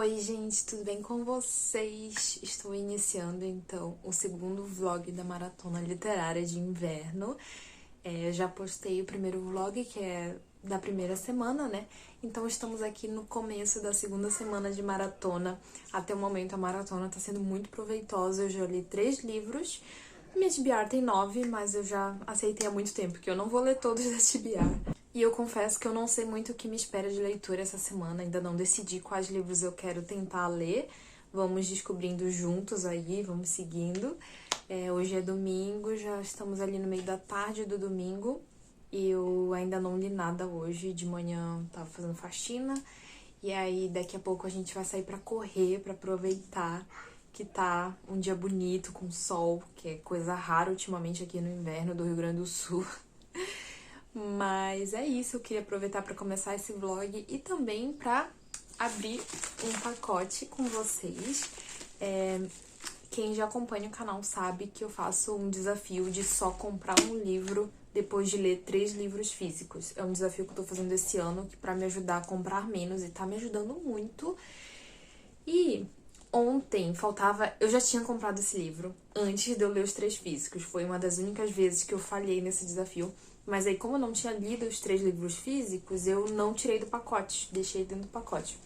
Oi, gente, tudo bem com vocês? Estou iniciando, então, o segundo vlog da Maratona Literária de Inverno. Eu já postei o primeiro vlog, que é da primeira semana, né? Então, estamos aqui no começo da segunda semana de maratona. Até o momento, a maratona está sendo muito proveitosa. Eu já li 3 livros. Minha TBR tem 9, mas eu já aceitei há muito tempo que eu não vou ler todos da TBR. E eu confesso que eu não sei muito o que me espera de leitura essa semana, ainda não decidi quais livros eu quero tentar ler. Vamos descobrindo juntos aí, vamos seguindo. Hoje é domingo, já estamos ali no meio da tarde do domingo. E eu ainda não li nada hoje, de manhã tava fazendo faxina. E aí daqui a pouco a gente vai sair pra correr, pra aproveitar que tá um dia bonito, com sol, que é coisa rara ultimamente aqui no inverno do Rio Grande do Sul. Mas é isso, eu queria aproveitar para começar esse vlog e também para abrir um pacote com vocês. Quem já acompanha o canal sabe que eu faço um desafio de só comprar um livro depois de ler 3 livros físicos. É um desafio que eu tô fazendo esse ano para me ajudar a comprar menos e tá me ajudando muito. E ontem faltava... Eu já tinha comprado esse livro antes de eu ler os 3 físicos. Foi uma das únicas vezes que eu falhei nesse desafio. Mas aí, como eu não tinha lido os 3 livros físicos, eu não tirei do pacote, deixei dentro do pacote.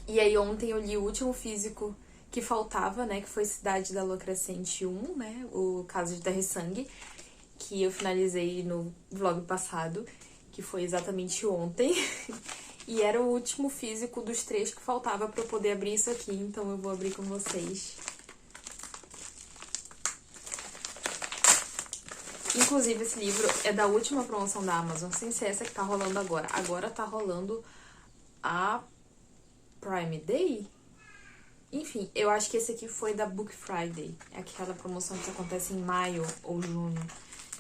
E aí, ontem eu li o último físico que faltava, né, que foi Cidade da Lua Crescente 1, né, o Caso de Terra e Sangue, que eu finalizei no vlog passado, que foi exatamente ontem. E era o último físico dos 3 que faltava pra eu poder abrir isso aqui, então eu vou abrir com vocês. Inclusive, esse livro é da última promoção da Amazon, sem ser essa que tá rolando agora. Agora tá rolando a Prime Day? Enfim, eu acho que esse aqui foi da Book Friday. É aquela promoção que acontece em maio ou junho.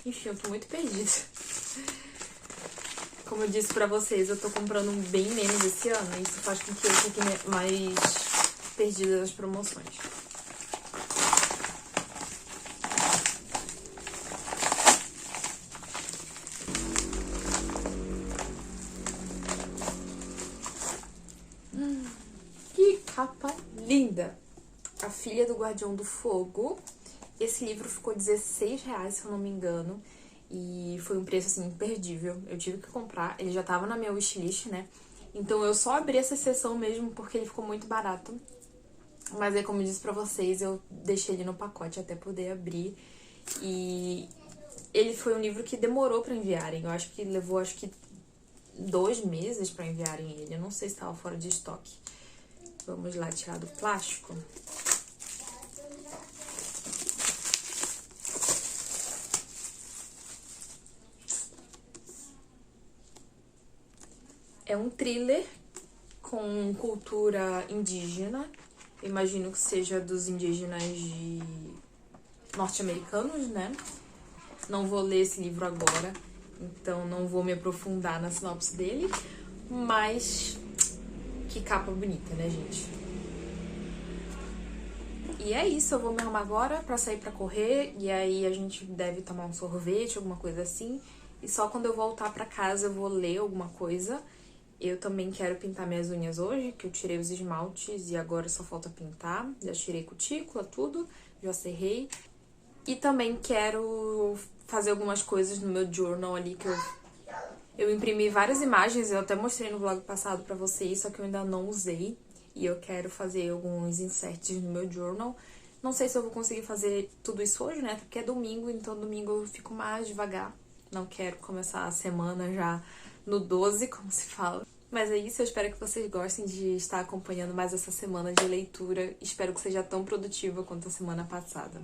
Enfim, eu tô muito perdida. Como eu disse pra vocês, eu tô comprando bem menos esse ano. Isso faz com que eu fique mais perdida das promoções. Que capa linda! A Filha do Guardião do Fogo. Esse livro ficou R$16, se eu não me engano. E foi um preço, assim, imperdível. Eu tive que comprar. Ele já tava na minha wishlist, né? Então eu só abri essa seção mesmo porque ele ficou muito barato. Mas aí, como eu disse pra vocês, eu deixei ele no pacote até poder abrir. E ele foi um livro que demorou pra enviarem. Eu acho que levou, 2 meses pra enviarem ele. Eu não sei se tava fora de estoque. Vamos lá tirar do plástico. É um thriller com cultura indígena. Imagino que seja dos indígenas norte-americanos, né? Não vou ler esse livro agora, então não vou me aprofundar na sinopse dele. Mas que capa bonita, né, gente? E é isso, eu vou me arrumar agora pra sair pra correr. E aí a gente deve tomar um sorvete, alguma coisa assim. E só quando eu voltar pra casa eu vou ler alguma coisa. Eu também quero pintar minhas unhas hoje, que eu tirei os esmaltes e agora só falta pintar. Já tirei cutícula, tudo, já serrei. E também quero fazer algumas coisas no meu journal ali, que eu imprimi várias imagens, eu até mostrei no vlog passado pra vocês, só que eu ainda não usei. E eu quero fazer alguns inserts no meu journal. Não sei se eu vou conseguir fazer tudo isso hoje, né? Porque é domingo, então domingo eu fico mais devagar. Não quero começar a semana já no 12, como se fala. Mas é isso, eu espero que vocês gostem de estar acompanhando mais essa semana de leitura. Espero que seja tão produtiva quanto a semana passada.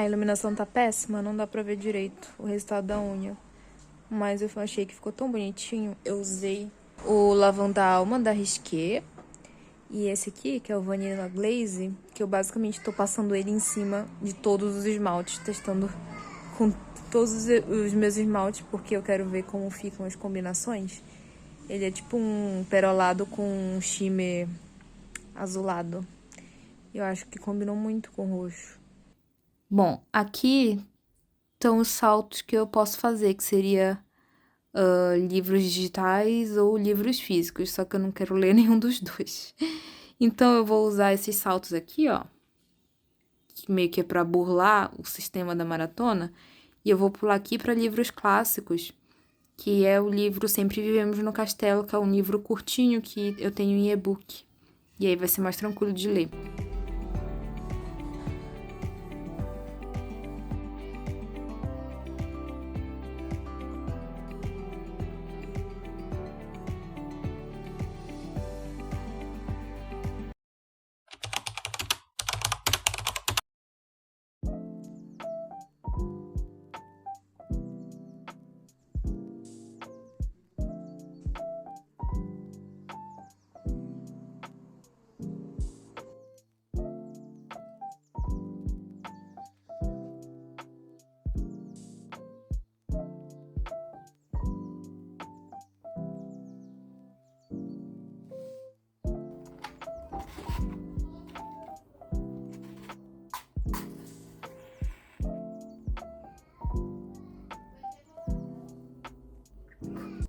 A iluminação tá péssima, não dá pra ver direito o resultado da unha. Mas eu achei que ficou tão bonitinho. Eu usei o Lavanda Alma da Risqué. E esse aqui, que é o Vanilla Glaze, que eu basicamente tô passando ele em cima de todos os esmaltes, testando com todos os meus esmaltes, porque eu quero ver como ficam as combinações. Ele é tipo um perolado com um shimmer azulado. Eu acho que combinou muito com o roxo. Bom, aqui estão os saltos que eu posso fazer, que seria livros digitais ou livros físicos, só que eu não quero ler nenhum dos dois. Então eu vou usar esses saltos aqui, ó, que meio que é para burlar o sistema da maratona, e eu vou pular aqui para livros clássicos, que é o livro Sempre Vivemos no Castelo, que é um livro curtinho que eu tenho em e-book. E aí vai ser mais tranquilo de ler.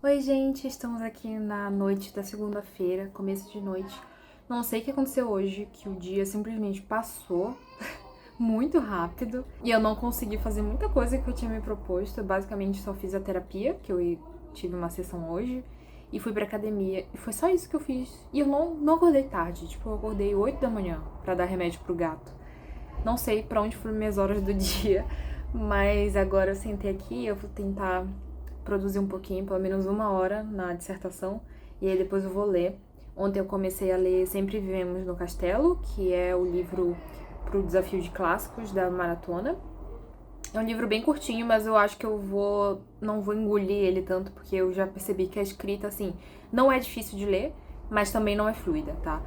Oi, gente, estamos aqui na noite da segunda-feira, começo de noite. Não sei o que aconteceu hoje, que o dia simplesmente passou muito rápido e eu não consegui fazer muita coisa que eu tinha me proposto. Eu basicamente só fiz a terapia, que eu tive uma sessão hoje, e fui pra academia. E foi só isso que eu fiz. E eu não acordei tarde, tipo, eu acordei 8 da manhã pra dar remédio pro gato. Não sei pra onde foram minhas horas do dia, mas agora eu sentei aqui e eu vou tentar produzir um pouquinho, pelo menos 1 hora na dissertação, e aí depois eu vou ler. Ontem eu comecei a ler Sempre Vivemos no Castelo, que é o livro pro desafio de clássicos da maratona. É um livro bem curtinho, mas eu acho que não vou engolir ele tanto, porque eu já percebi que a escrita, assim, não é difícil de ler, mas também não é fluida, tá?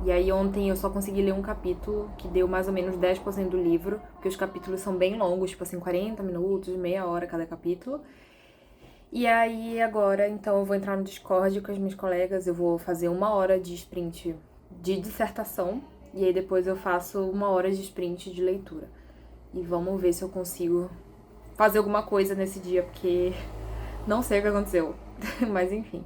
E aí ontem eu só consegui ler um capítulo, que deu mais ou menos 10% do livro, porque os capítulos são bem longos, tipo assim, 40 minutos, meia hora cada capítulo. E aí agora, então, eu vou entrar no Discord com as minhas colegas, eu vou fazer 1 hora de sprint de dissertação, e aí depois eu faço 1 hora de sprint de leitura. E vamos ver se eu consigo fazer alguma coisa nesse dia, porque não sei o que aconteceu. Mas enfim.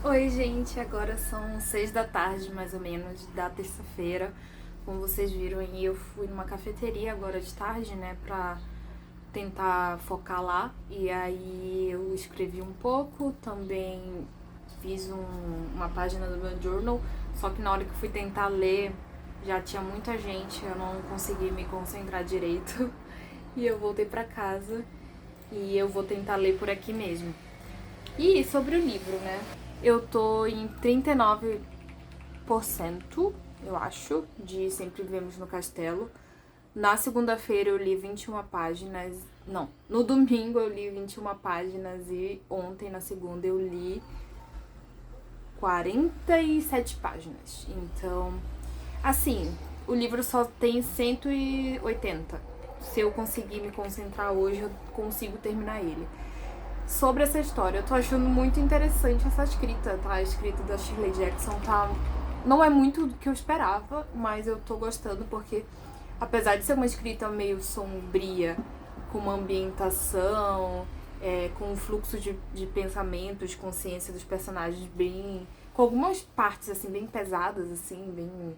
Oi, gente, agora são 6 da tarde, mais ou menos, da terça-feira. Como vocês viram aí, eu fui numa cafeteria agora de tarde, né, pra tentar focar lá. E aí eu escrevi um pouco, também fiz uma página do meu journal, só que na hora que eu fui tentar ler, já tinha muita gente, eu não consegui me concentrar direito. E eu voltei pra casa e eu vou tentar ler por aqui mesmo. E sobre o livro, né? Eu tô em 39%, eu acho, de Sempre Vivemos no Castelo. Na segunda-feira eu li 21 páginas. Não, no domingo eu li 21 páginas e ontem, na segunda, eu li 47 páginas. Então, assim, o livro só tem 180. Se eu conseguir me concentrar hoje, eu consigo terminar ele. Sobre essa história, eu tô achando muito interessante essa escrita, tá? A escrita da Shirley Jackson tá... Não é muito do que eu esperava, mas eu tô gostando porque, apesar de ser uma escrita meio sombria, com uma ambientação, com um fluxo de pensamentos, de consciência dos personagens bem... com algumas partes, assim, bem pesadas, assim, bem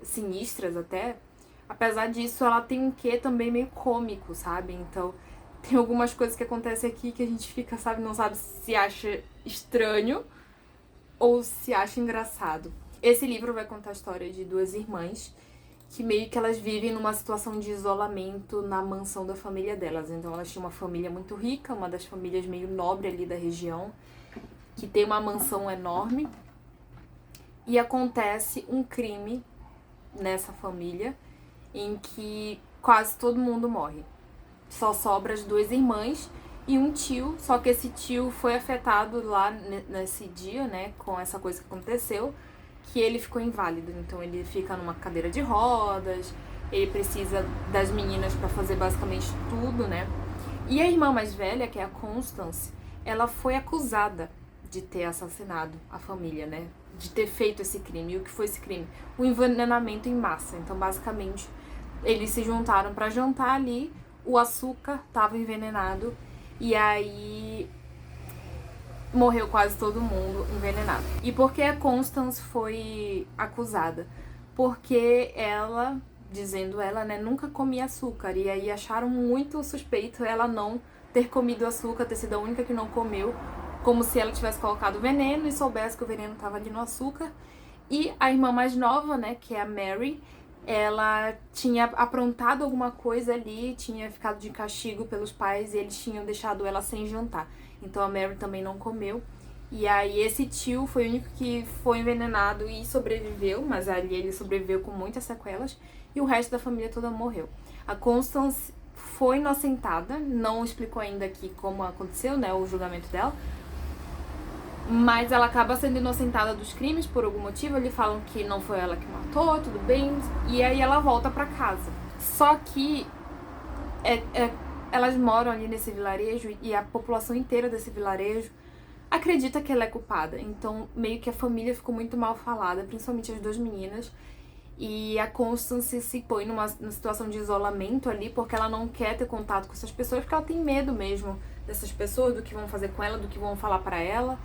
sinistras até. Apesar disso, ela tem um quê também meio cômico, sabe? Então, tem algumas coisas que acontecem aqui que a gente fica, sabe, não sabe se acha estranho ou se acha engraçado. Esse livro vai contar a história de duas irmãs que meio que elas vivem numa situação de isolamento na mansão da família delas. Então elas tinham uma família muito rica, uma das famílias meio nobre ali da região, que tem uma mansão enorme, e acontece um crime nessa família em que quase todo mundo morre. Só sobra as duas irmãs e um tio, só que esse tio foi afetado lá nesse dia, né, com essa coisa que aconteceu, que ele ficou inválido. Então ele fica numa cadeira de rodas, ele precisa das meninas pra fazer basicamente tudo, né. E a irmã mais velha, que é a Constance, ela foi acusada de ter assassinado a família, né, de ter feito esse crime. E o que foi esse crime? O envenenamento em massa. Então basicamente eles se juntaram pra jantar ali, o açúcar tava envenenado e aí morreu quase todo mundo envenenado. E por que a Constance foi acusada? Porque ela, dizendo ela, né, nunca comia açúcar. E aí acharam muito suspeito ela não ter comido açúcar, ter sido a única que não comeu, como se ela tivesse colocado veneno e soubesse que o veneno estava ali no açúcar. E a irmã mais nova, né, que é a Mary, ela tinha aprontado alguma coisa ali, tinha ficado de castigo pelos pais e eles tinham deixado ela sem jantar. Então a Mary também não comeu. E aí esse tio foi o único que foi envenenado e sobreviveu, mas ali ele sobreviveu com muitas sequelas, e o resto da família toda morreu. A Constance foi inocentada, não explicou ainda aqui como aconteceu, né, o julgamento dela, mas ela acaba sendo inocentada dos crimes por algum motivo. Eles falam que não foi ela que matou, tudo bem, e aí ela volta pra casa. Só que elas moram ali nesse vilarejo e a população inteira desse vilarejo acredita que ela é culpada. Então meio que a família ficou muito mal falada, principalmente as duas meninas. E a Constance se põe numa situação de isolamento ali, porque ela não quer ter contato com essas pessoas, porque ela tem medo mesmo dessas pessoas, do que vão fazer com ela, do que vão falar pra ela.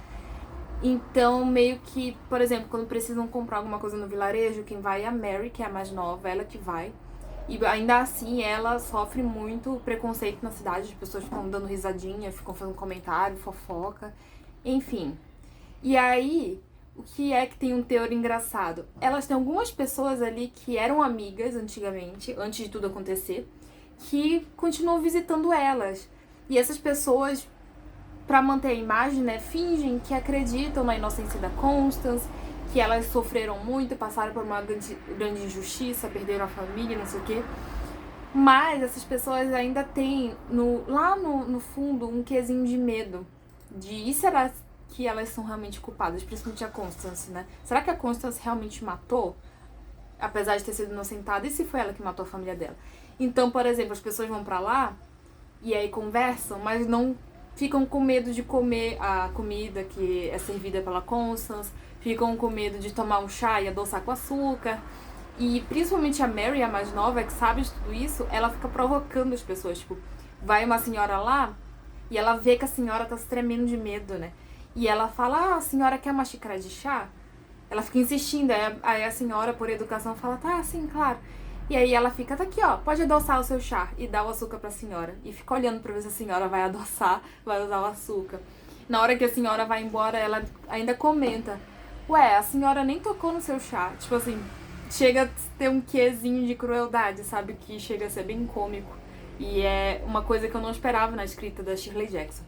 Então, meio que, por exemplo, quando precisam comprar alguma coisa no vilarejo, quem vai é a Mary, que é a mais nova, ela que vai. E ainda assim, ela sofre muito preconceito na cidade, as pessoas ficam dando risadinha, ficam fazendo comentário, fofoca, enfim. E aí, o que é que tem um teor engraçado? Elas têm algumas pessoas ali que eram amigas antigamente, antes de tudo acontecer, que continuam visitando elas. E essas pessoas, pra manter a imagem, né, fingem que acreditam na inocência da Constance, que elas sofreram muito, passaram por uma grande injustiça, perderam a família, não sei o quê. Mas essas pessoas ainda têm lá no fundo um quesinho de medo. E será que elas são realmente culpadas? Principalmente a Constance, né? Será que a Constance realmente matou? Apesar de ter sido inocentada, e se foi ela que matou a família dela? Então, por exemplo, as pessoas vão pra lá e aí conversam, mas não ficam com medo de comer a comida que é servida pela Constance, ficam com medo de tomar um chá e adoçar com açúcar. E principalmente a Mary, a mais nova, que sabe de tudo isso, ela fica provocando as pessoas. Tipo, vai uma senhora lá e ela vê que a senhora tá se tremendo de medo, né? E ela fala, ah, a senhora quer uma xícara de chá? Ela fica insistindo, aí a senhora, por educação, fala, tá, sim, claro. E aí ela fica, tá aqui, ó, pode adoçar o seu chá. E dá o açúcar pra senhora. E fica olhando pra ver se a senhora vai adoçar, vai usar o açúcar. Na hora que a senhora vai embora, ela ainda comenta, ué, a senhora nem tocou no seu chá. Tipo assim, chega a ter um quezinho de crueldade, sabe? Que chega a ser bem cômico. E é uma coisa que eu não esperava na escrita da Shirley Jackson.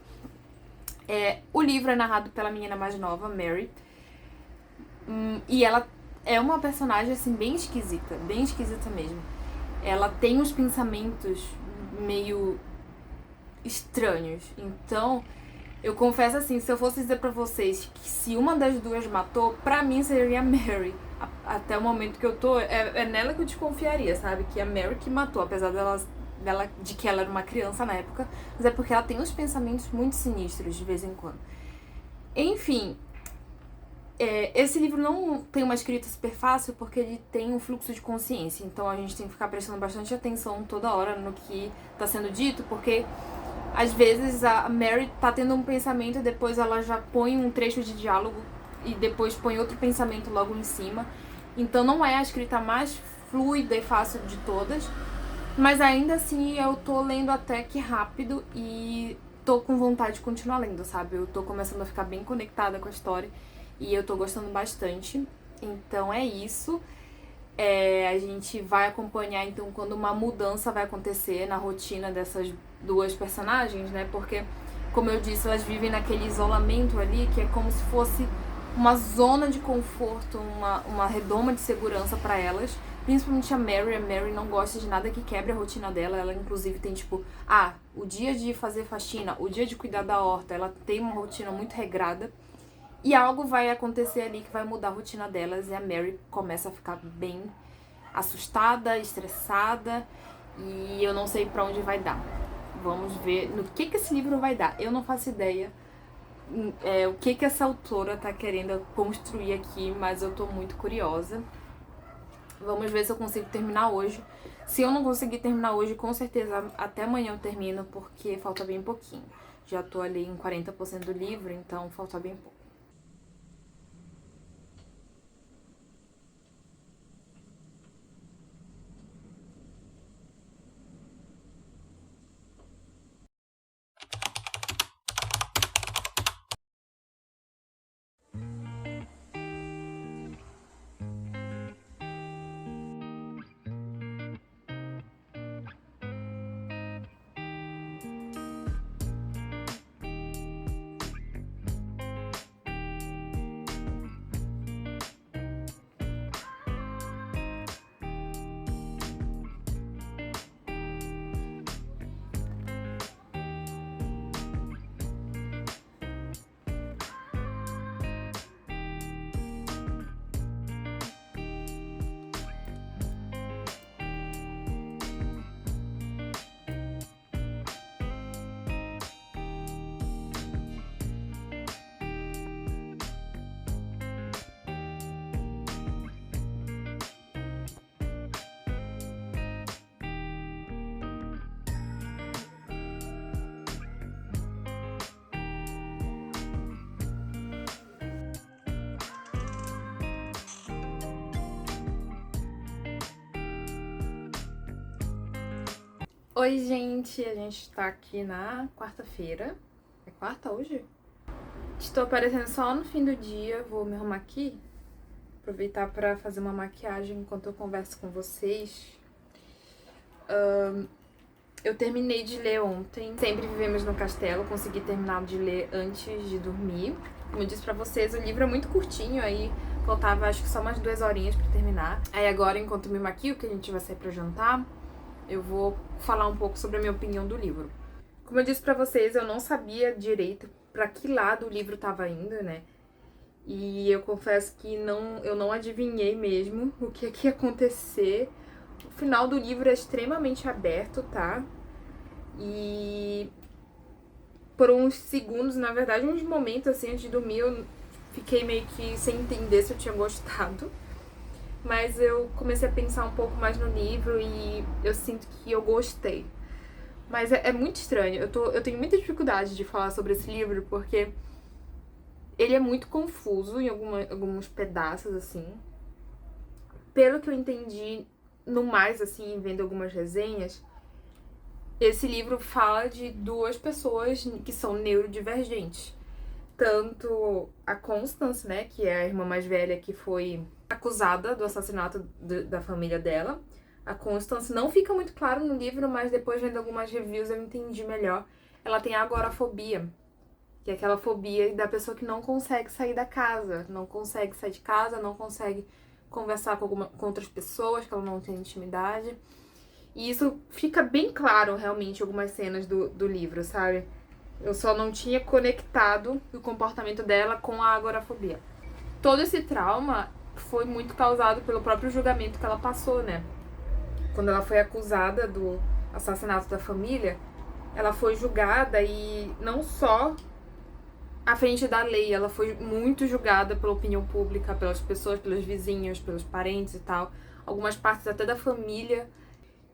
O livro é narrado pela menina mais nova, Mary. E ela é uma personagem, assim, bem esquisita mesmo. Ela tem uns pensamentos meio estranhos. Então, eu confesso assim, se eu fosse dizer pra vocês que se uma das duas matou, pra mim seria a Mary. Até o momento que eu tô, é nela que eu desconfiaria, sabe? Que é a Mary que matou, apesar de que ela era uma criança na época, mas é porque ela tem uns pensamentos muito sinistros de vez em quando. Enfim, esse livro não tem uma escrita super fácil porque ele tem um fluxo de consciência, então a gente tem que ficar prestando bastante atenção toda hora no que tá sendo dito, porque às vezes a Mary tá tendo um pensamento e depois ela já põe um trecho de diálogo e depois põe outro pensamento logo em cima. Então não é a escrita mais fluida e fácil de todas, mas ainda assim eu tô lendo até que rápido e tô com vontade de continuar lendo, sabe? Eu tô começando a ficar bem conectada com a história e eu tô gostando bastante. Então é isso. A gente vai acompanhar então quando uma mudança vai acontecer na rotina dessas duas personagens, né? Porque, como eu disse, elas vivem naquele isolamento ali que é como se fosse uma zona de conforto, uma redoma de segurança pra elas. Principalmente a Mary não gosta de nada que quebre a rotina dela. Ela inclusive tem tipo, o dia de fazer faxina, o dia de cuidar da horta. Ela tem uma rotina muito regrada. E algo vai acontecer ali que vai mudar a rotina delas e a Mary começa a ficar bem assustada, estressada e eu não sei pra onde vai dar. Vamos ver no que esse livro vai dar. Eu não faço ideia o que essa autora tá querendo construir aqui, mas eu tô muito curiosa. Vamos ver se eu consigo terminar hoje. Se eu não conseguir terminar hoje, com certeza até amanhã eu termino, porque falta bem pouquinho. Já tô ali em 40% do livro, então falta bem pouco. Oi, gente, a gente tá aqui na quarta-feira. É quarta hoje? Estou aparecendo só no fim do dia, vou me arrumar aqui. Aproveitar pra fazer uma maquiagem enquanto eu converso com vocês. Eu terminei de ler ontem. Sempre Vivemos no Castelo, consegui terminar de ler antes de dormir. Como eu disse pra vocês, o livro é muito curtinho, aí faltava acho que só umas 2 horinhas pra terminar. Aí agora, enquanto me maquio, que a gente vai sair pra jantar, eu vou falar um pouco sobre a minha opinião do livro. Como eu disse pra vocês, eu não sabia direito pra que lado o livro tava indo, né? E eu confesso que eu não adivinhei mesmo o que ia acontecer. O final do livro é extremamente aberto, tá? E por uns segundos, na verdade, uns momentos assim, antes de dormir, eu fiquei meio que sem entender se eu tinha gostado. Mas eu comecei a pensar um pouco mais no livro e eu sinto que eu gostei. Mas é muito estranho. Eu tenho muita dificuldade de falar sobre esse livro porque Ele é muito confuso em alguns pedaços, assim. Pelo que eu entendi, no mais, assim, vendo algumas resenhas, esse livro fala de duas pessoas que são neurodivergentes. Tanto a Constance, né, que é a irmã mais velha que foi acusada do assassinato da família dela. A Constance não fica muito claro no livro, mas depois vendo algumas reviews eu entendi melhor. Ela tem a agorafobia, que é aquela fobia da pessoa que não consegue sair da casa, não consegue sair de casa, não consegue conversar com outras pessoas, que ela não tem intimidade. E isso fica bem claro, realmente, em algumas cenas do livro, sabe? Eu só não tinha conectado o comportamento dela com a agorafobia. Todo esse trauma foi muito causado pelo próprio julgamento que ela passou, né? Quando ela foi acusada do assassinato da família, ela foi julgada e não só à frente da lei, ela foi muito julgada pela opinião pública, pelas pessoas, pelos vizinhos, pelos parentes e tal. Algumas partes até da família.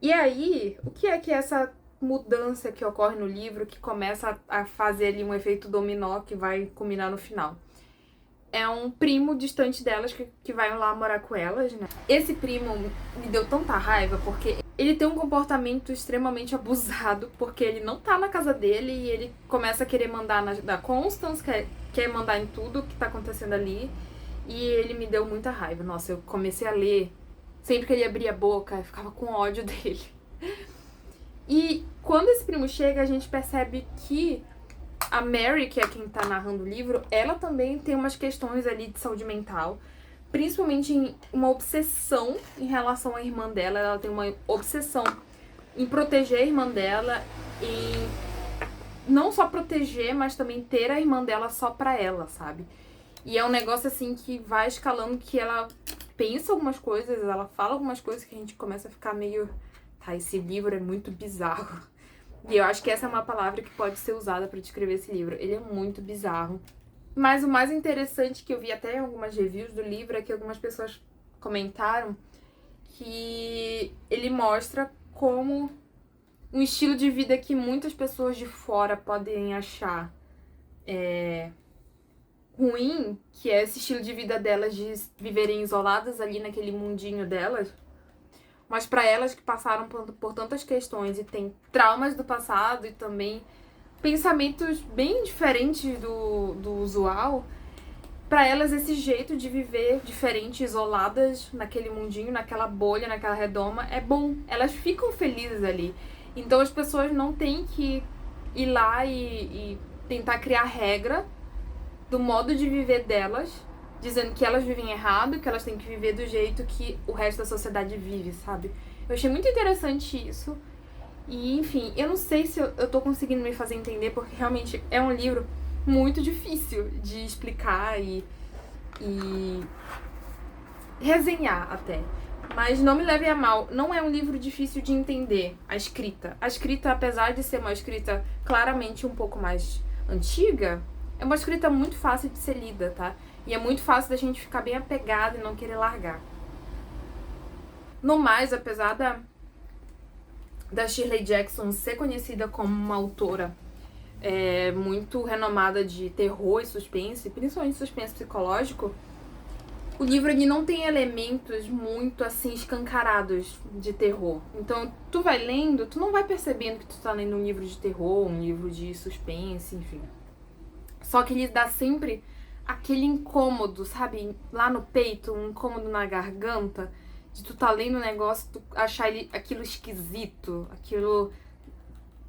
E aí, o que é essa mudança que ocorre no livro, que começa a fazer ali um efeito dominó que vai culminar no final? É um primo distante delas que vai lá morar com elas, né? Esse primo me deu tanta raiva porque ele tem um comportamento extremamente abusado, porque ele não tá na casa dele e ele começa a querer mandar na Constance, quer mandar em tudo que tá acontecendo ali. E ele me deu muita raiva. Nossa, eu comecei a ler. Sempre que ele abria a boca, eu ficava com ódio dele. E quando esse primo chega, a gente percebe que a Mary, que é quem tá narrando o livro, ela também tem umas questões ali de saúde mental, principalmente em uma obsessão em relação à irmã dela. Ela tem uma obsessão em proteger a irmã dela, em não só proteger, mas também ter a irmã dela só pra ela, sabe? E é um negócio assim que vai escalando, que ela pensa algumas coisas, ela fala algumas coisas que a gente começa a ficar meio... Tá, esse livro é muito bizarro. E eu acho que essa é uma palavra que pode ser usada pra descrever esse livro. Ele é muito bizarro. Mas o mais interessante que eu vi até em algumas reviews do livro é que algumas pessoas comentaram que ele mostra como um estilo de vida que muitas pessoas de fora podem achar ruim, que é esse estilo de vida delas de viverem isoladas ali naquele mundinho delas. Mas para elas que passaram por tantas questões e têm traumas do passado e também pensamentos bem diferentes do usual, para elas esse jeito de viver diferente, isoladas naquele mundinho, naquela bolha, naquela redoma, é bom. Elas ficam felizes ali. Então as pessoas não têm que ir lá e tentar criar regra do modo de viver delas, dizendo que elas vivem errado, que elas têm que viver do jeito que o resto da sociedade vive, sabe? Eu achei muito interessante isso. E, enfim, eu não sei se eu tô conseguindo me fazer entender, porque realmente é um livro muito difícil de explicar e resenhar até. Mas não me leve a mal, não é um livro difícil de entender, a escrita. A escrita, apesar de ser uma escrita claramente um pouco mais antiga, é uma escrita muito fácil de ser lida, tá? E é muito fácil da gente ficar bem apegado e não querer largar. No mais, apesar da Shirley Jackson ser conhecida como uma autora muito renomada de terror e suspense, principalmente suspense psicológico, o livro ele não tem elementos muito assim escancarados de terror. Então, tu vai lendo, tu não vai percebendo que tu tá lendo um livro de terror, um livro de suspense, enfim. Só que ele dá sempre aquele incômodo, sabe? Lá no peito, um incômodo na garganta, de tu tá lendo um negócio, tu achar aquilo esquisito, aquilo...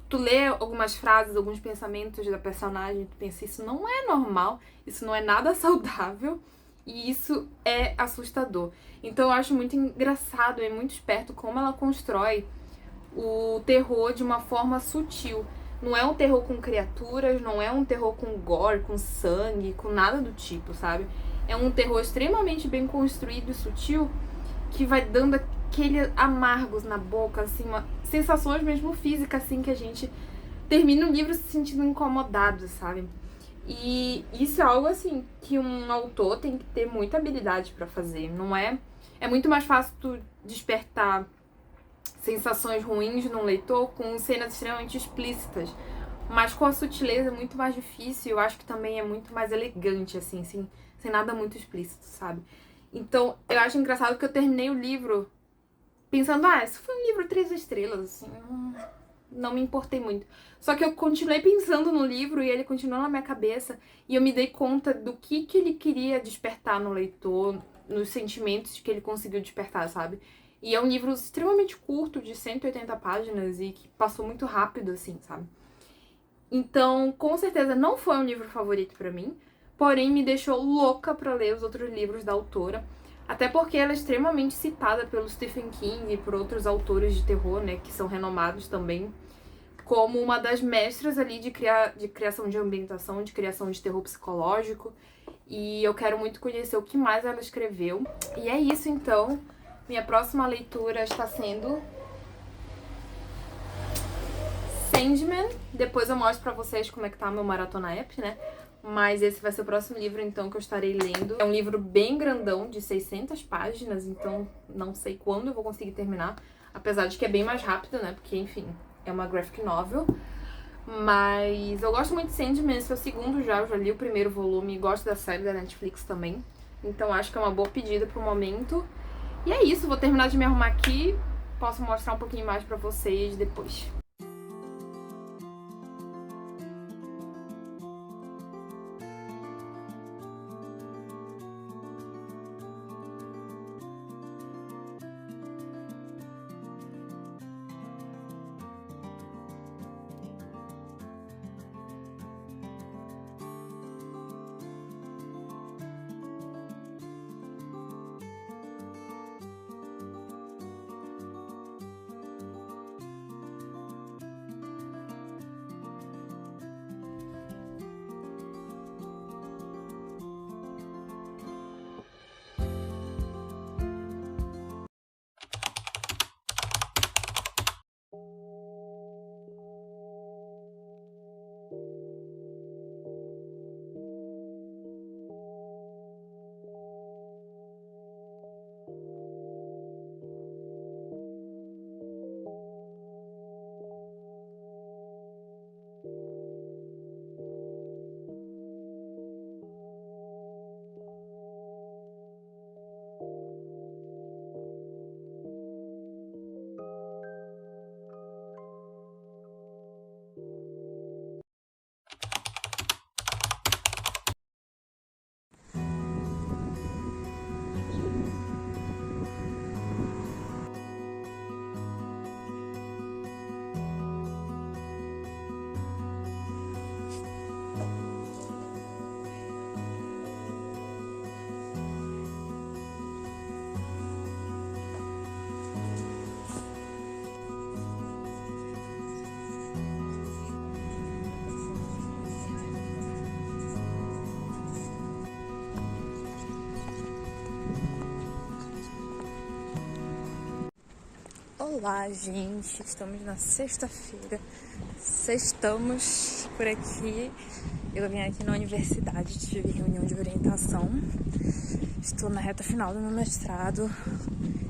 Tu lê algumas frases, alguns pensamentos da personagem, tu pensa, isso não é normal, isso não é nada saudável, e isso é assustador. Então eu acho muito engraçado e muito esperto como ela constrói o terror de uma forma sutil. Não é um terror com criaturas, não é um terror com gore, com sangue, com nada do tipo, sabe? É um terror extremamente bem construído e sutil, que vai dando aquele amargos na boca, assim, sensações mesmo físicas, assim, que a gente termina o livro se sentindo incomodado, sabe? E isso é algo, assim, que um autor tem que ter muita habilidade pra fazer, não é? É muito mais fácil tu despertar sensações ruins num leitor com cenas extremamente explícitas. mas com a sutileza é muito mais difícil. Eu acho que também é muito mais elegante, assim, sem nada muito explícito, sabe? Então, eu acho engraçado que eu terminei o livro pensando, isso foi um livro 3 estrelas, assim, não me importei muito. Só que eu continuei pensando no livro e ele continuou na minha cabeça e eu me dei conta do que ele queria despertar no leitor, nos sentimentos que ele conseguiu despertar, sabe? E é um livro extremamente curto, de 180 páginas e que passou muito rápido, assim, sabe? Então, com certeza não foi um livro favorito pra mim, porém me deixou louca pra ler os outros livros da autora. Até porque ela é extremamente citada pelo Stephen King e por outros autores de terror, né, que são renomados também, como uma das mestras ali de criação de ambientação, de criação de terror psicológico. E eu quero muito conhecer o que mais ela escreveu. E é isso, então. Minha próxima leitura está sendo Sandman. Depois eu mostro pra vocês como é que tá meu Maratona App, né? Mas esse vai ser o próximo livro, então, que eu estarei lendo. É um livro bem grandão, de 600 páginas, então não sei quando eu vou conseguir terminar. Apesar de que é bem mais rápido, né? Porque, enfim, é uma graphic novel. Mas eu gosto muito de Sandman, esse é o segundo já, eu já li o primeiro volume. Gosto da série da Netflix também. Então acho que é uma boa pedida pro momento. E é isso, vou terminar de me arrumar aqui. Posso mostrar um pouquinho mais pra vocês depois. Olá, gente, estamos na sexta-feira, sextamos por aqui. Eu vim aqui na universidade, tive reunião de orientação. Estou na reta final do meu mestrado,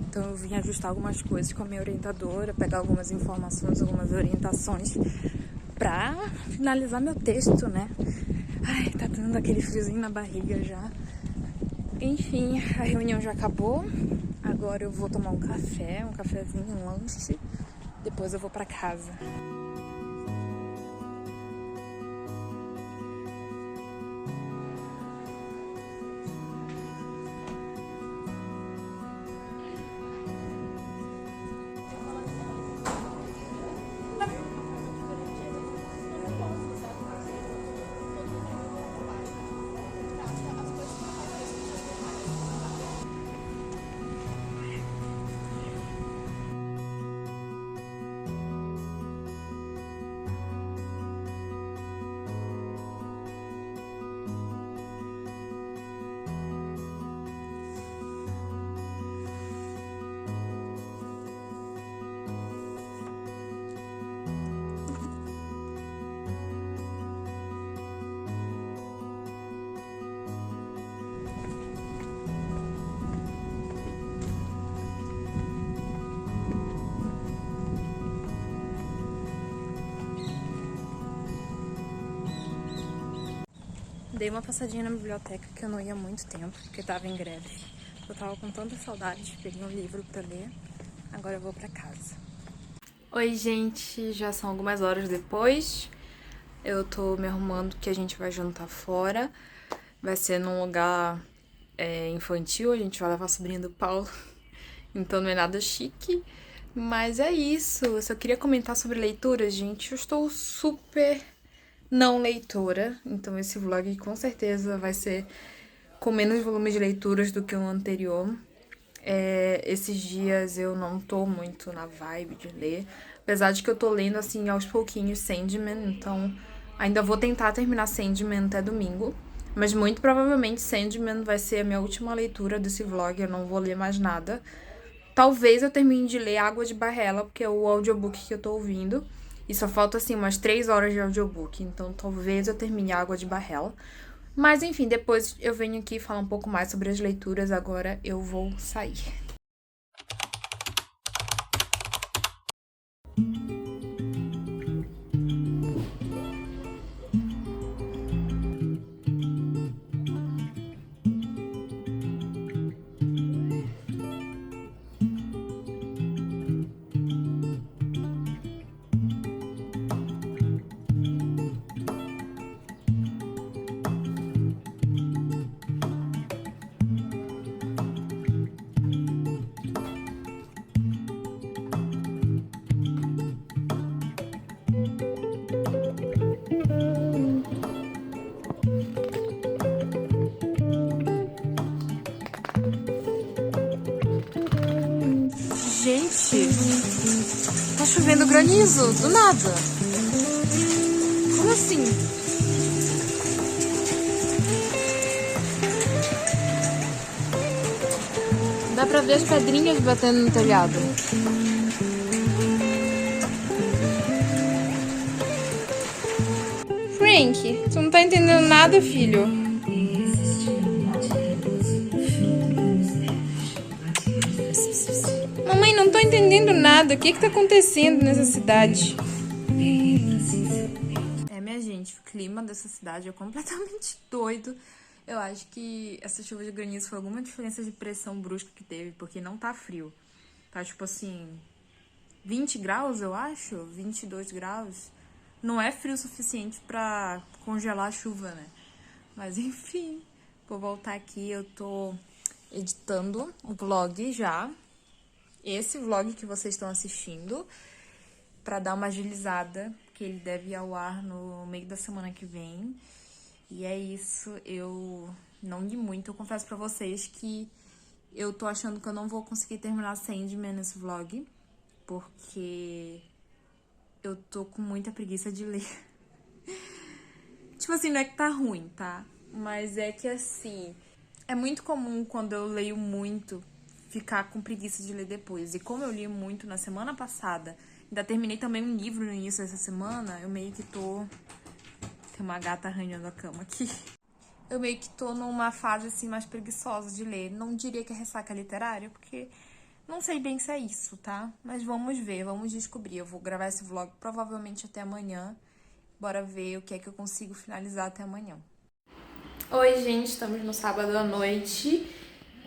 então eu vim ajustar algumas coisas com a minha orientadora, pegar algumas informações, algumas orientações pra finalizar meu texto, né? Ai, tá dando aquele friozinho na barriga já. Enfim, a reunião já acabou. Agora eu vou tomar um cafezinho, um lanche. Depois eu vou pra casa. Dei uma passadinha na biblioteca que eu não ia há muito tempo, porque tava em greve. Eu tava com tanta saudade, peguei um livro pra ler, agora eu vou pra casa. Oi, gente, já são algumas horas depois. Eu tô me arrumando que a gente vai jantar fora. Vai ser num lugar infantil, a gente vai levar a sobrinha do Paulo. Então não é nada chique. Mas é isso, eu só queria comentar sobre leitura, gente. Eu estou super não leitora, então esse vlog com certeza vai ser com menos volume de leituras do que o anterior. Esses dias eu não tô muito na vibe de ler, apesar de que eu tô lendo assim aos pouquinhos Sandman, então ainda vou tentar terminar Sandman até domingo, mas muito provavelmente Sandman vai ser a minha última leitura desse vlog, eu não vou ler mais nada. Talvez eu termine de ler Água de Barrela, porque é o audiobook que eu tô ouvindo. E só falta, assim, umas 3 horas de audiobook. Então, talvez eu termine Água de Barrela. Mas, enfim, depois eu venho aqui falar um pouco mais sobre as leituras. Agora eu vou sair. Gente, tá chovendo granizo, do nada. Como assim? Dá pra ver as pedrinhas batendo no telhado. Frank, tu não tá entendendo nada, filho. Mamãe, não tô entendendo nada. O que tá acontecendo nessa cidade? Minha gente, o clima dessa cidade é completamente doido. Eu acho que essa chuva de granizo foi alguma diferença de pressão brusca que teve, porque não tá frio. Tá tipo assim, 20 graus, eu acho, 22 graus. Não é frio o suficiente pra congelar a chuva, né? Mas enfim, vou voltar aqui, eu tô editando o vlog já. Esse vlog que vocês estão assistindo, pra dar uma agilizada, que ele deve ir ao ar no meio da semana que vem. E é isso, eu não li muito, eu confesso pra vocês que eu tô achando que eu não vou conseguir terminar Sandman nesse vlog, porque eu tô com muita preguiça de ler. Tipo assim, não é que tá ruim, tá? Mas é que assim, é muito comum quando eu leio muito ficar com preguiça de ler depois. E como eu li muito na semana passada, ainda terminei também um livro no início dessa semana, eu meio que tô... Tem uma gata arranhando a cama aqui. Eu meio que tô numa fase, assim, mais preguiçosa de ler. Não diria que é ressaca literária, porque não sei bem se é isso, tá? Mas vamos ver, vamos descobrir. Eu vou gravar esse vlog provavelmente até amanhã. Bora ver o que é que eu consigo finalizar até amanhã. Oi, gente, estamos no sábado à noite.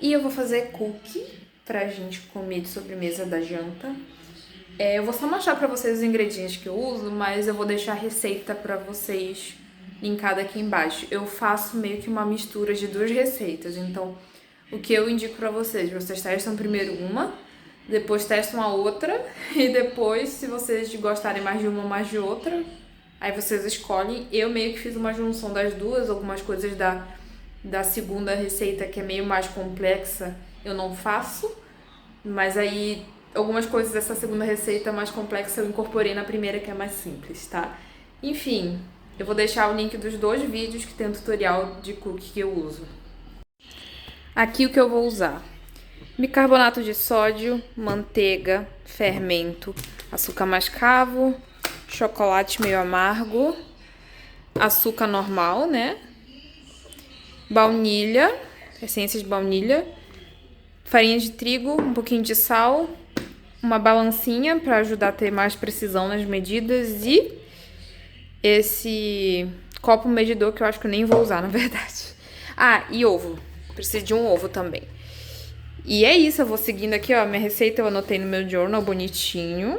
E eu vou fazer cookie pra gente comer de sobremesa da janta. Eu vou só mostrar pra vocês os ingredientes que eu uso, mas eu vou deixar a receita pra vocês linkada aqui embaixo. Eu faço meio que uma mistura de duas receitas, então o que eu indico pra vocês? Vocês testam primeiro uma, depois testam a outra, e depois, se vocês gostarem mais de uma ou mais de outra, aí vocês escolhem. Eu meio que fiz uma junção das duas, algumas coisas da segunda receita que é meio mais complexa eu não faço, mas aí algumas coisas dessa segunda receita mais complexa eu incorporei na primeira, que é mais simples, tá? Enfim, eu vou deixar o link dos dois vídeos que tem um tutorial de cookie que eu uso. Aqui o que eu vou usar: bicarbonato de sódio, manteiga, fermento, açúcar mascavo, chocolate meio amargo, açúcar normal, né? Baunilha, essência de baunilha, farinha de trigo, um pouquinho de sal, uma balancinha para ajudar a ter mais precisão nas medidas e esse copo medidor que eu acho que eu nem vou usar, na verdade. Ah, e ovo. Preciso de um ovo também. E é isso, eu vou seguindo aqui, ó. Minha receita eu anotei no meu journal bonitinho.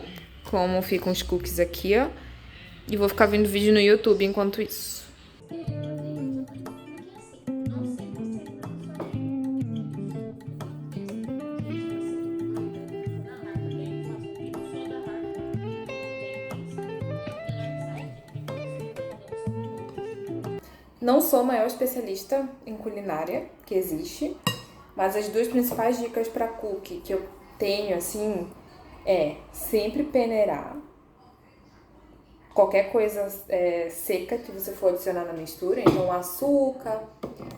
Como ficam os cookies aqui, ó. E vou ficar vendo vídeo no YouTube enquanto isso. Não sou a maior especialista em culinária que existe, mas as duas principais dicas para cookie que eu tenho, assim, é sempre peneirar. Qualquer coisa seca que você for adicionar na mistura, então o açúcar,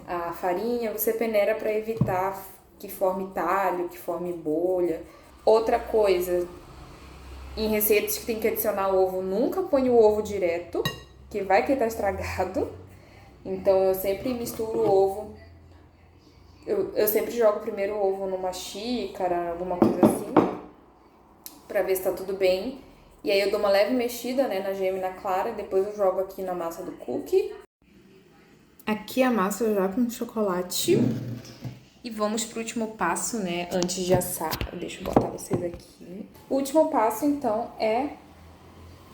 a farinha, você peneira para evitar que forme talho, que forme bolha. Outra coisa, em receitas que tem que adicionar ovo, nunca põe o ovo direto, que vai que tá estragado. Então eu sempre misturo o ovo. Eu sempre jogo primeiro o ovo numa xícara, alguma coisa assim, pra ver se tá tudo bem. E aí eu dou uma leve mexida, né, na gema e na clara, e depois eu jogo aqui na massa do cookie. Aqui a massa já com chocolate. E vamos pro último passo, né, antes de assar. Deixa eu botar vocês aqui. O último passo, então, é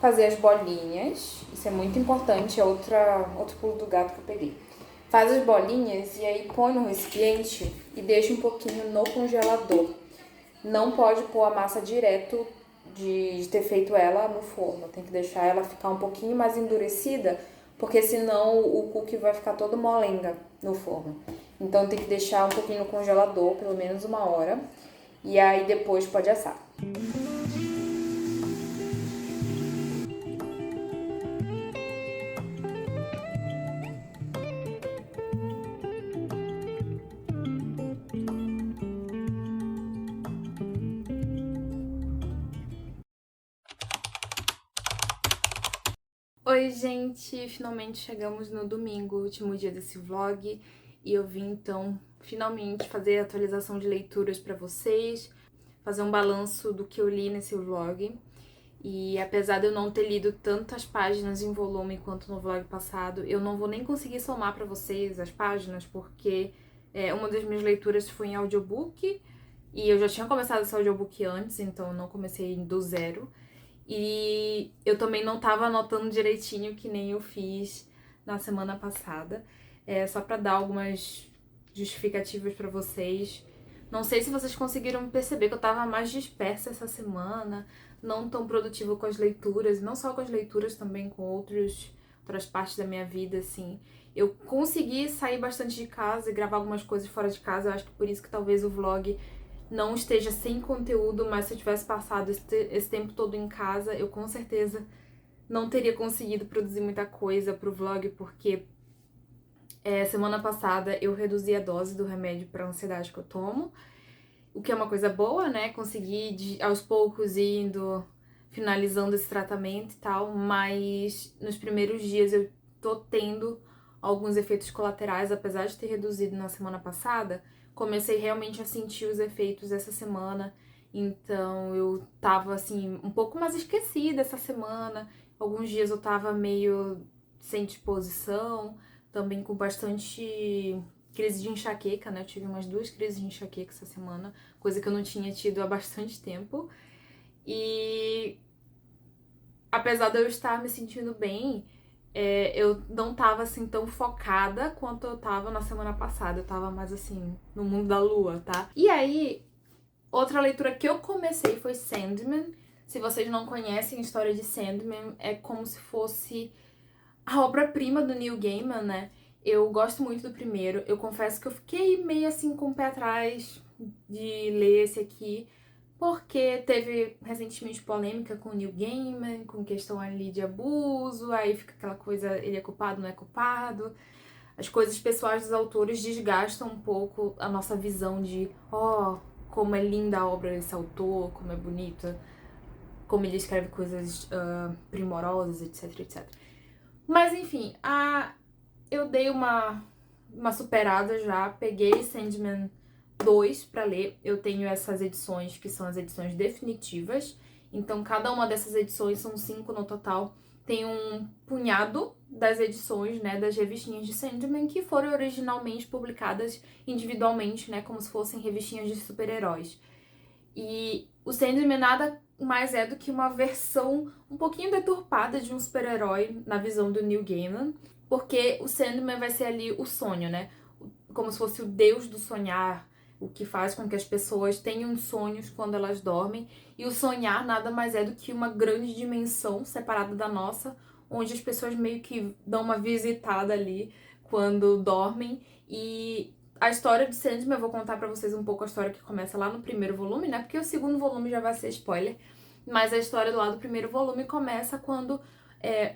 fazer as bolinhas. Isso é muito importante, é outro pulo do gato que eu peguei. Faz as bolinhas e aí põe no recipiente e deixa um pouquinho no congelador. Não pode pôr a massa direto de ter feito ela no forno. Tem que deixar ela ficar um pouquinho mais endurecida, porque senão o cookie vai ficar todo molenga no forno. Então tem que deixar um pouquinho no congelador, pelo menos 1 hora. E aí depois pode assar. Oi, gente! Finalmente chegamos no domingo, último dia desse vlog, e eu vim então finalmente fazer a atualização de leituras pra vocês, fazer um balanço do que eu li nesse vlog. E apesar de eu não ter lido tantas páginas em volume quanto no vlog passado, eu não vou nem conseguir somar pra vocês as páginas, porque uma das minhas leituras foi em audiobook, e eu já tinha começado esse audiobook antes, então eu não comecei do zero. E eu também não tava anotando direitinho, que nem eu fiz na semana passada. Só pra dar algumas justificativas pra vocês. Não sei se vocês conseguiram perceber que eu tava mais dispersa essa semana, não tão produtiva com as leituras, não só com as leituras, também com outras partes da minha vida, assim. Eu consegui sair bastante de casa e gravar algumas coisas fora de casa, eu acho que por isso que talvez o vlog não esteja sem conteúdo, mas se eu tivesse passado esse tempo todo em casa, eu com certeza não teria conseguido produzir muita coisa pro vlog, porque semana passada eu reduzi a dose do remédio pra ansiedade que eu tomo, o que é uma coisa boa, né? Consegui aos poucos indo finalizando esse tratamento e tal, mas nos primeiros dias eu tô tendo alguns efeitos colaterais, apesar de ter reduzido na semana passada. Comecei realmente a sentir os efeitos essa semana, então eu tava assim, um pouco mais esquecida essa semana. Alguns dias eu tava meio sem disposição, também com bastante crise de enxaqueca, né? Eu tive umas 2 crises de enxaqueca essa semana, coisa que eu não tinha tido há bastante tempo. E apesar de eu estar me sentindo bem, eu não tava assim tão focada quanto eu tava na semana passada. Eu tava mais assim, no mundo da lua, tá? E aí, outra leitura que eu comecei foi Sandman. Se vocês não conhecem a história de Sandman, é como se fosse a obra-prima do Neil Gaiman, né? Eu gosto muito do primeiro. Eu confesso que eu fiquei meio assim com o pé atrás de ler esse aqui, porque teve recentemente polêmica com o Neil Gaiman, com questão ali de abuso, aí fica aquela coisa, ele é culpado, não é culpado. As coisas pessoais dos autores desgastam um pouco a nossa visão de, como é linda a obra desse autor, como é bonita, como ele escreve coisas primorosas, etc, etc. Mas enfim, eu dei uma superada já, peguei Sandman 2 pra ler. Eu tenho essas edições que são as edições definitivas, então cada uma dessas edições são 5 no total. tem um punhado das edições, né, das revistinhas de Sandman que foram originalmente publicadas individualmente, né, como se fossem revistinhas de super-heróis. E o Sandman nada mais é do que uma versão um pouquinho deturpada de um super-herói na visão do Neil Gaiman, porque o Sandman vai ser ali o sonho, né, como se fosse o deus do sonhar, o que faz com que as pessoas tenham sonhos quando elas dormem. E o sonhar nada mais é do que uma grande dimensão separada da nossa, onde as pessoas meio que dão uma visitada ali quando dormem. E a história de Sandman, eu vou contar pra vocês um pouco a história que começa lá no primeiro volume, né? Porque o segundo volume já vai ser spoiler. Mas a história lá do primeiro volume começa quando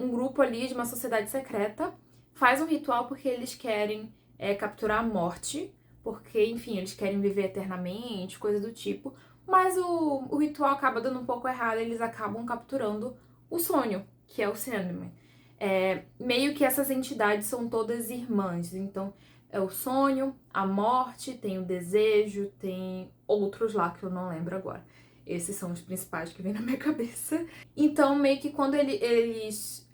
um grupo ali de uma sociedade secreta faz um ritual porque eles querem capturar a morte, porque, enfim, eles querem viver eternamente, coisa do tipo. Mas o ritual acaba dando um pouco errado, eles acabam capturando o sonho, que é o Sandman. Meio que essas entidades são todas irmãs, então é o sonho, a morte, tem o desejo, tem outros lá que eu não lembro agora. Esses são os principais que vem na minha cabeça. Então, meio que quando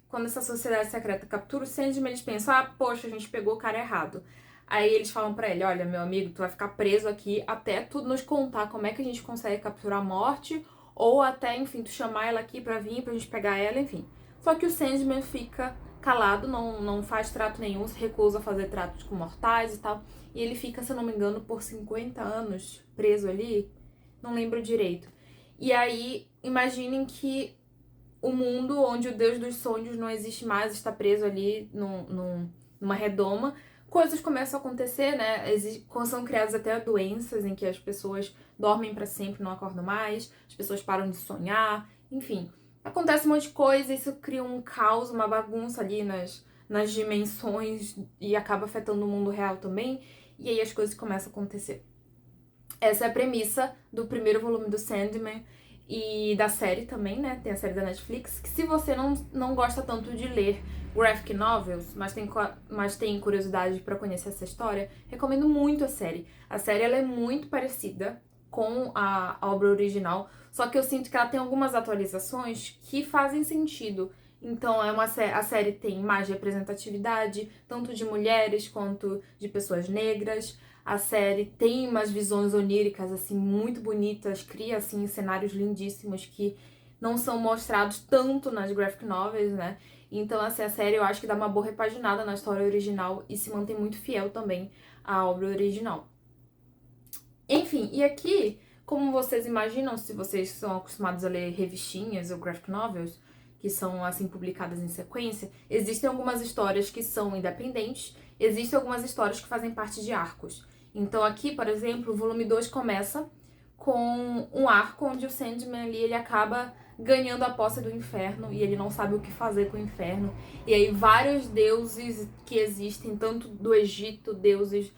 quando essa sociedade secreta captura o Sandman, eles pensam, poxa, a gente pegou o cara errado. Aí eles falam pra ele, olha, meu amigo, tu vai ficar preso aqui até tu nos contar como é que a gente consegue capturar a morte, ou até, enfim, tu chamar ela aqui pra vir, pra gente pegar ela, enfim. Só que o Sandman fica calado, não faz trato nenhum, se recusa a fazer tratos com mortais e tal. E ele fica, se eu não me engano, por 50 anos preso ali, não lembro direito. E aí, imaginem que o mundo onde o deus dos sonhos não existe mais, está preso ali numa redoma, coisas começam a acontecer, né? São criadas até doenças em que as pessoas dormem para sempre, não acordam mais, as pessoas param de sonhar, enfim. Acontece um monte de coisa, isso cria um caos, uma bagunça ali nas dimensões e acaba afetando o mundo real também, e aí as coisas começam a acontecer. Essa é a premissa do primeiro volume do Sandman e da série também, né? Tem a série da Netflix, que se você não gosta tanto de ler graphic novels, mas tem curiosidade pra conhecer essa história, recomendo muito a série. A série ela é muito parecida com a obra original, só que eu sinto que ela tem algumas atualizações que fazem sentido. Então a série tem mais representatividade, tanto de mulheres quanto de pessoas negras. A série tem umas visões oníricas, assim, muito bonitas, cria, assim, cenários lindíssimos que não são mostrados tanto nas graphic novels, né? Então, assim, a série eu acho que dá uma boa repaginada na história original e se mantém muito fiel também à obra original. Enfim, e aqui, como vocês imaginam, se vocês são acostumados a ler revistinhas ou graphic novels, que são, assim, publicadas em sequência, existem algumas histórias que são independentes, existem algumas histórias que fazem parte de arcos. Então aqui, por exemplo, o volume 2 começa com um arco onde o Sandman ali, ele acaba ganhando a posse do inferno e ele não sabe o que fazer com o inferno. E aí vários deuses que existem, tanto do Egito, deuses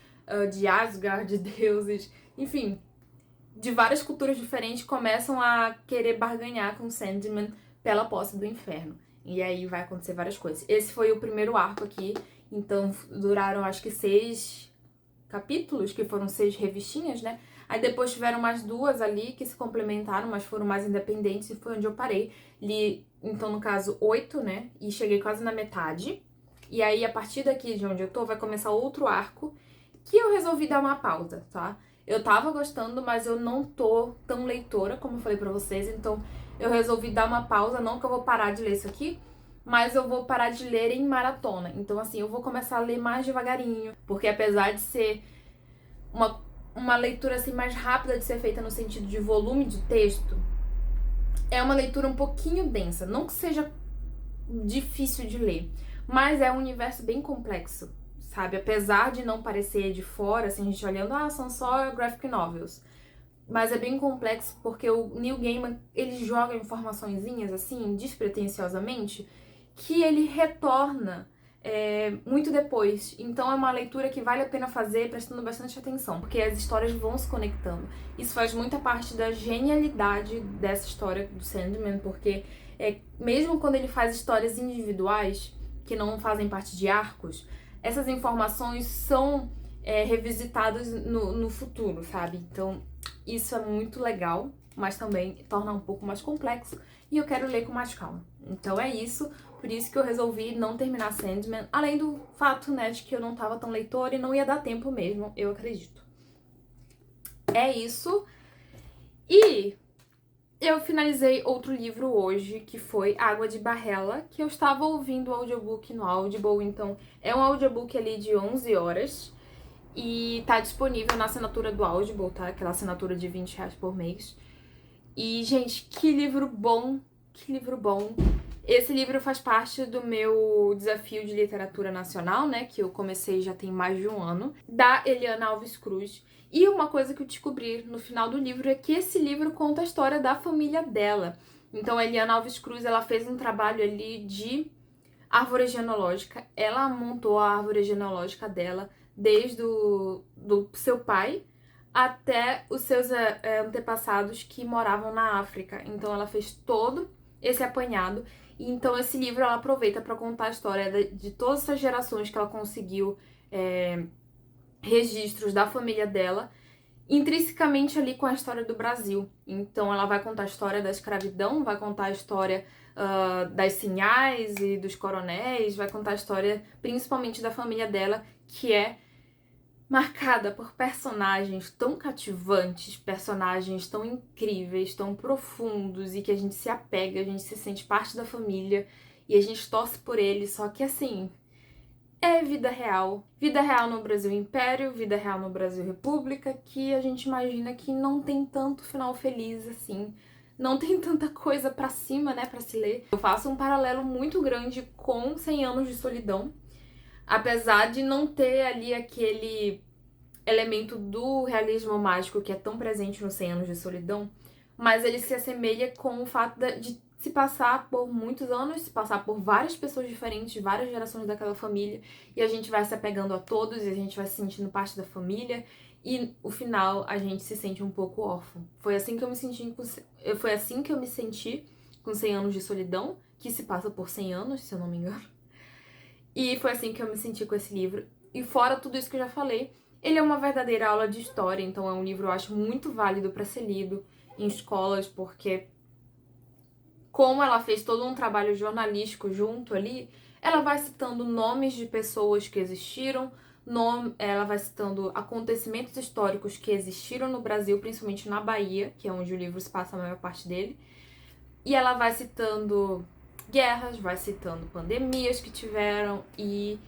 de Asgard, deuses, enfim, de várias culturas diferentes começam a querer barganhar com o Sandman pela posse do inferno. E aí vai acontecer várias coisas. Esse foi o primeiro arco aqui, então duraram acho que 6 capítulos, que foram 6 revistinhas, né? Aí depois tiveram mais 2 ali que se complementaram, mas foram mais independentes e foi onde eu parei. Li, então, no caso, 8, né? E cheguei quase na metade. E aí, a partir daqui de onde eu tô, vai começar outro arco que eu resolvi dar uma pausa, tá? Eu tava gostando, mas eu não tô tão leitora, como eu falei pra vocês, então eu resolvi dar uma pausa, não que eu vou parar de ler isso aqui, mas eu vou parar de ler em maratona. Então, assim, eu vou começar a ler mais devagarinho, porque apesar de ser uma leitura, assim, mais rápida de ser feita no sentido de volume de texto, é uma leitura um pouquinho densa. Não que seja difícil de ler, mas é um universo bem complexo, sabe? Apesar de não parecer de fora, assim, a gente olhando, são só graphic novels. Mas é bem complexo porque o Neil Gaiman, ele joga informaçõezinhas, assim, despretensiosamente, que ele retorna muito depois. Então é uma leitura que vale a pena fazer prestando bastante atenção, porque as histórias vão se conectando. Isso faz muita parte da genialidade dessa história do Sandman, porque mesmo quando ele faz histórias individuais, que não fazem parte de arcos, essas informações são revisitadas no futuro, sabe? Então isso é muito legal. mas também torna um pouco mais complexo e eu quero ler com mais calma. Então é isso, por isso que eu resolvi não terminar Sandman, além do fato, né, de que eu não tava tão leitora e não ia dar tempo mesmo, eu acredito. É isso. E eu finalizei outro livro hoje, que foi Água de Barrela, que eu estava ouvindo o audiobook no Audible, então é um audiobook ali de 11 horas e tá disponível na assinatura do Audible, tá? Aquela assinatura de R$ 20 por mês. E, gente, que livro bom, que livro bom. Esse livro faz parte do meu desafio de literatura nacional, né, que eu comecei já tem mais de um ano, da Eliana Alves Cruz. E uma coisa que eu descobri no final do livro é que esse livro conta a história da família dela. Então a Eliana Alves Cruz, ela fez um trabalho ali de árvore genealógica. Ela montou a árvore genealógica dela desde do seu pai até os seus antepassados que moravam na África. Então ela fez todo esse apanhado. E então esse livro ela aproveita para contar a história de todas essas gerações que ela conseguiu registros da família dela, intrinsecamente ali com a história do Brasil. Então ela vai contar a história da escravidão, vai contar a história das sinhais e dos coronéis, vai contar a história principalmente da família dela, que é marcada por personagens tão cativantes, personagens tão incríveis, tão profundos e que a gente se apega, a gente se sente parte da família e a gente torce por eles, só que assim, é vida real. Vida real no Brasil Império, vida real no Brasil República, que a gente imagina que não tem tanto final feliz assim. Não tem tanta coisa pra cima, né, pra se ler. Eu faço um paralelo muito grande com 100 Anos de Solidão. Apesar de não ter ali aquele elemento do realismo mágico que é tão presente nos 100 Anos de Solidão, mas ele se assemelha com o fato de se passar por muitos anos, se passar por várias pessoas diferentes, várias gerações daquela família, e a gente vai se apegando a todos, e a gente vai se sentindo parte da família, e no final a gente se sente um pouco órfão. Foi assim que eu me senti com 100 Anos de Solidão, que se passa por 100 anos, se eu não me engano. E foi assim que eu me senti com esse livro. E fora tudo isso que eu já falei, ele é uma verdadeira aula de história, então é um livro eu acho muito válido para ser lido em escolas, porque como ela fez todo um trabalho jornalístico junto ali, ela vai citando nomes de pessoas que existiram, ela vai citando acontecimentos históricos que existiram no Brasil, principalmente na Bahia, que é onde o livro se passa a maior parte dele, e ela vai citando guerras, vai citando pandemias que tiveram, e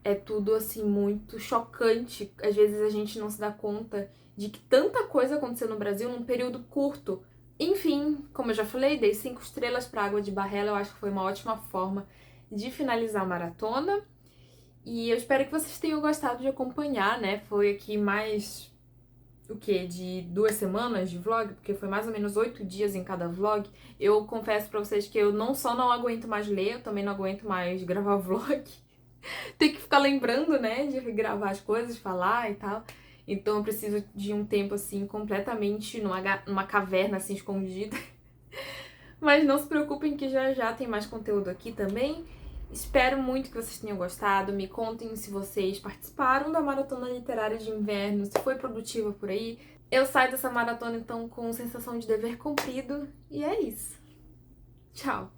é tudo assim muito chocante. Às vezes a gente não se dá conta de que tanta coisa aconteceu no Brasil num período curto. Enfim, como eu já falei, dei 5 estrelas para Água de Barrela. Eu acho que foi uma ótima forma de finalizar a maratona. E eu espero que vocês tenham gostado de acompanhar, né? Foi aqui mais, o quê? De 2 semanas de vlog, porque foi mais ou menos 8 dias em cada vlog. Eu confesso pra vocês que eu não só não aguento mais ler, eu também não aguento mais gravar vlog. Tem que ficar lembrando, né, de gravar as coisas, falar e tal. Então eu preciso de um tempo, assim, completamente numa caverna, assim, escondida. Mas não se preocupem que já já tem mais conteúdo aqui também. Espero muito que vocês tenham gostado. Me contem se vocês participaram da Maratona Literária de Inverno, se foi produtiva por aí. Eu saio dessa maratona, então, com sensação de dever cumprido. E é isso. Tchau!